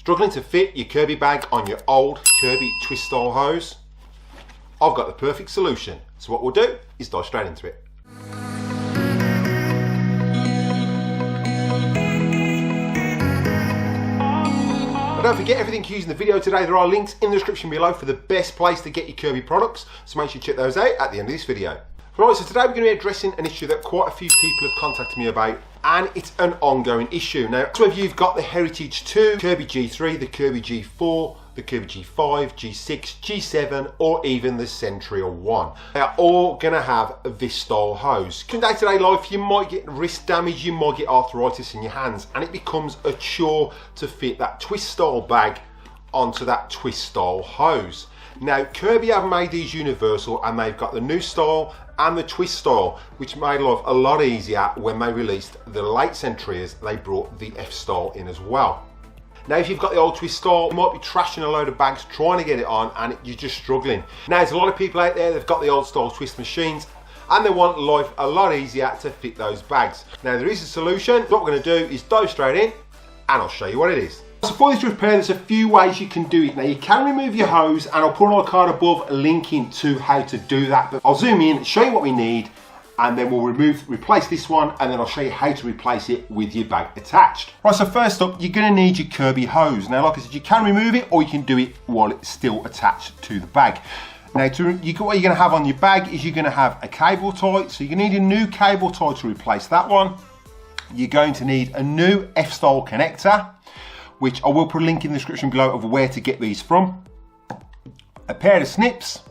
Struggling to fit your Kirby bag on your old Kirby twist style hose? I've got the perfect solution. So what we'll do is dive straight into it. But don't forget, everything you use in the video today, there are links in the description below for the best place to get your Kirby products. So make sure you check those out at the end of this video. Right, so today we're going to be addressing an issue that quite a few people have contacted me about, and it's an ongoing issue. Now, so if you've got the Heritage 2, Kirby G3, the Kirby G4, the Kirby G5, G6, G7, or even the Centuria 1, they're all going to have this style hose. In day-to-day life, you might get wrist damage, you might get arthritis in your hands, and it becomes a chore to fit that twist style bag onto that twist style hose. Now, Kirby have made these universal, and they've got the new style and the twist style, which made life a lot easier when they released the late Centurias. They brought the F style in as well. Now, if you've got the old twist style, you might be trashing a load of bags trying to get it on, and you're just struggling. Now, there's a lot of people out there, they've got the old style twist machines, and they want life a lot easier to fit those bags. Now, there is a solution. What we're going to do is dive straight in, and I'll show you what it is. So for this repair, there's a few ways you can do it. Now, you can remove your hose, and I'll put on a card above linking to how to do that. But I'll zoom in, show you what we need, and then we'll replace this one, and then I'll show you how to replace it with your bag attached. Right, so first up, you're going to need your Kirby hose. Now, like I said, you can remove it, or you can do it while it's still attached to the bag. Now, what you're going to have on your bag is you're going to have a cable tie. So you're going to need a new cable tie to replace that one. You're going to need a new F-style connector, which I will put a link in the description below of where to get these from. A pair of snips,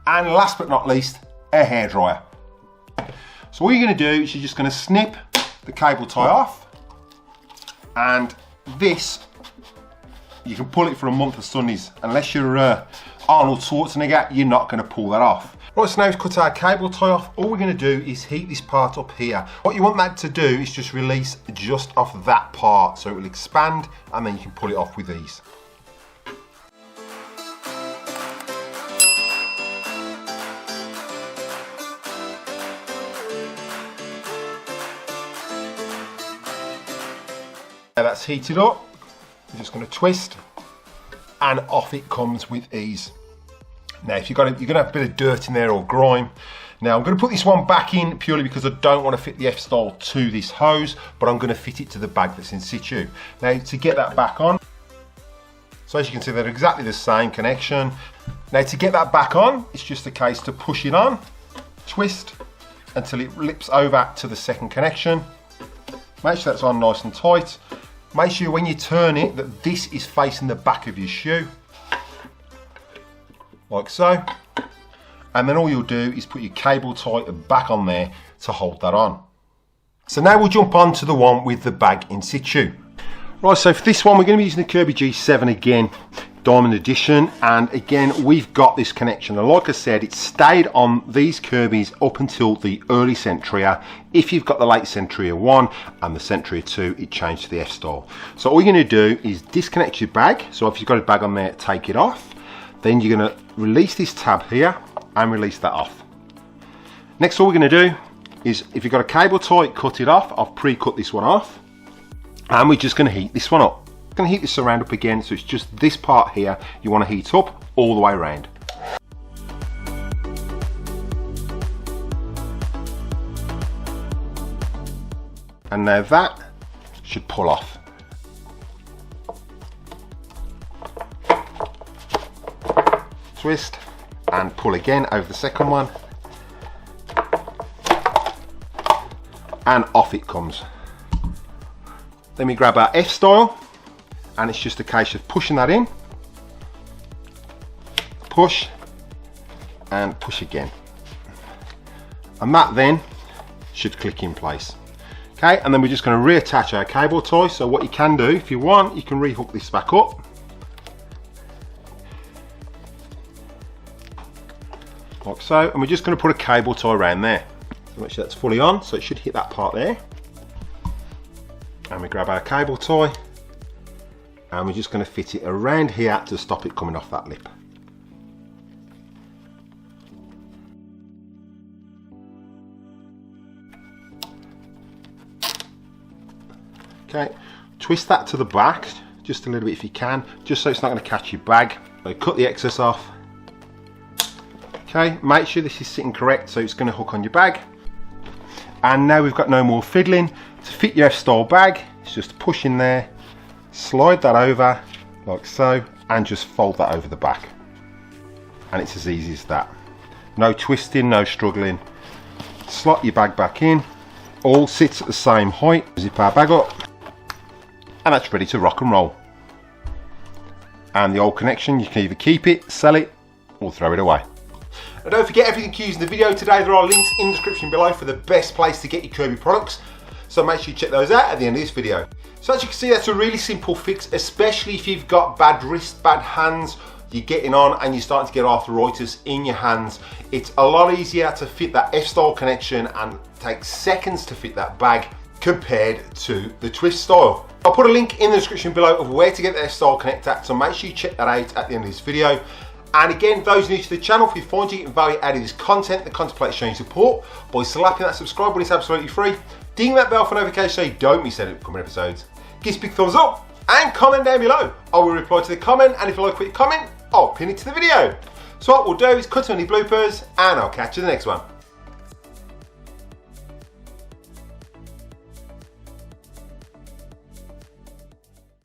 and last but not least, a hairdryer. So all you're going to do is you're just going to snip the cable tie off, and this, you can pull it for a month of sunnies. Unless you're Arnold Schwarzenegger, you're not going to pull that off. Right, so now we've cut our cable tie off. All we're going to do is heat this part up here. What you want that to do is just release just off that part, so it will expand, and then you can pull it off with ease. Now that's heated up, you're just going to twist, and off it comes with ease. Now, if you're going to have a bit of dirt in there or grime. Now, I'm going to put this one back in purely because I don't want to fit the F-style to this hose, but I'm going to fit it to the bag that's in situ. Now, to get that back on, so as you can see, they're exactly the same connection. Now, to get that back on, it's just a case to push it on, twist until it lips over to the second connection. Make sure that's on nice and tight. Make sure when you turn it that this is facing the back of your shoe, like so. And then all you'll do is put your cable tie back on there to hold that on. So now we'll jump on to the one with the bag in situ. Right, so for this one we're going to be using the Kirby G7 again, Diamond Edition, and again we've got this connection, and like I said, it stayed on these Kirbys up until the early Centuria. If you've got the late Centuria 1 and the Centuria 2, it changed to the F-style. So all you're going to do is disconnect your bag. So if you've got a bag on there, take it off. Then you're going to release this tab here and release that off. Next, all we're going to do is, if you've got a cable tie, cut it off. I've pre-cut this one off, and we're just going to heat this one up. I'm going to heat this around up again, so it's just this part here you want to heat up all the way around. And now that should pull off. Twist and pull again over the second one, and off it comes. Then we grab our F-style, and it's just a case of pushing that in, push, and push again, and that then should click in place. Okay, and then we're just going to reattach our cable tie. So what you can do, if you want, you can rehook this back up, like so, and we're just going to put a cable tie around there. So make sure that's fully on, so it should hit that part there. And we grab our cable tie, and we're just going to fit it around here to stop it coming off that lip. Okay, twist that to the back, just a little bit if you can, just so it's not going to catch your bag. So cut the excess off. Okay, make sure this is sitting correct so it's going to hook on your bag. And now we've got no more fiddling. To fit your F-style bag, it's just push in there, slide that over like so, and just fold that over the back. And it's as easy as that. No twisting, no struggling. Slot your bag back in, all sits at the same height. Zip our bag up, and that's ready to rock and roll. And the old connection, you can either keep it, sell it, or throw it away. And don't forget everything you use in the video today, there are links in the description below for the best place to get your Kirby products. So make sure you check those out at the end of this video. So as you can see, that's a really simple fix, especially if you've got bad wrists, bad hands, you're getting on and you're starting to get arthritis in your hands. It's a lot easier to fit that F-style connection and take seconds to fit that bag compared to the twist style. I'll put a link in the description below of where to get the F-style connector, so make sure you check that out at the end of this video. And again, those new to the channel, if you find you getting value out of this content, then contemplate showing support by slapping that subscribe button. It's absolutely free. Ding that bell for notifications so you don't miss any upcoming episodes. Give us a big thumbs up and comment down below. I will reply to the comment, and if you like what you comment, I'll pin it to the video. So what we'll do is cut any bloopers, and I'll catch you in the next one.